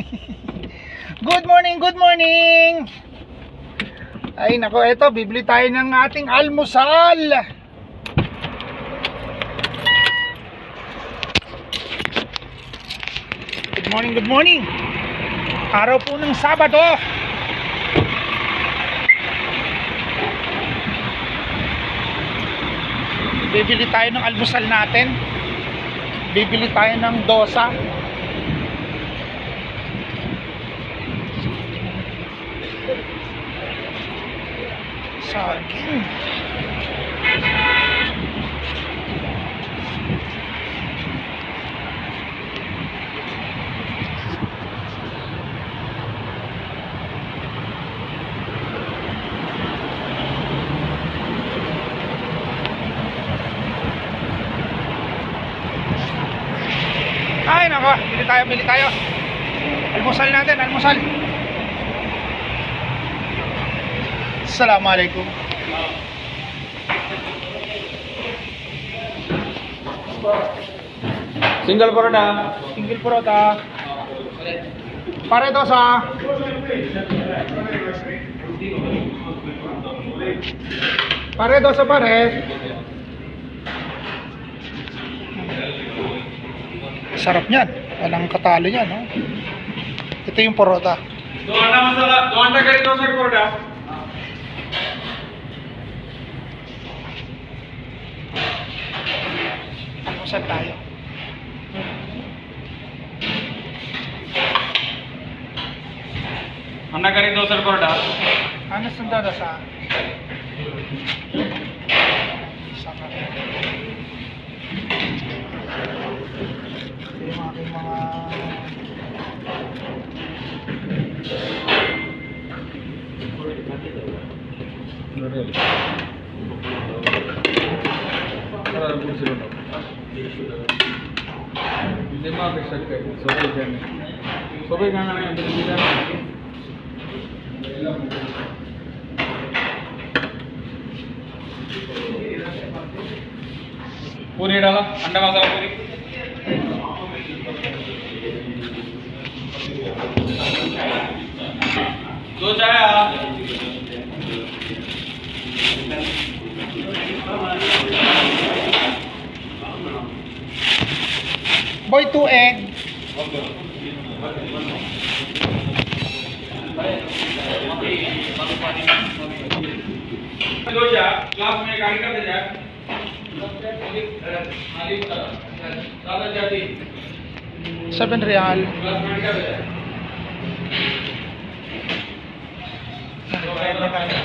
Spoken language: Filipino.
Good morning, good morning. Ay nako, eto bibili tayo ng ating almusal. Good morning, good morning. Araw po ng Sabado. Bibili tayo ng almusal natin. Bibili tayo ng dosa. Saging. Ay nako, bili tayo. Almusal natin, almusal. Assalamualaikum. Single poroda. Single porota. Pare dosa. Pare dosa pare. Sarap niyan. Walang katalo yan, no? Ito yung porota. Doanda masala, doanda kari dosa poroda. Almusal tayo. Anda kari dosa poroda. Ano sunda dosa? Saka. Ito yung aking mga Hindi ma-appreciate kayo. Sobay dyan. Sobay nga nga yung binibila. Puri डाला, अंडा मसाला पूरी. दो चाय boy 2 egg. दो चाय ग्लास में गाड़ी का दे जाए. Sada jadi. 7 real. Glass में क्या दे जाए. Nagbayad na tayo.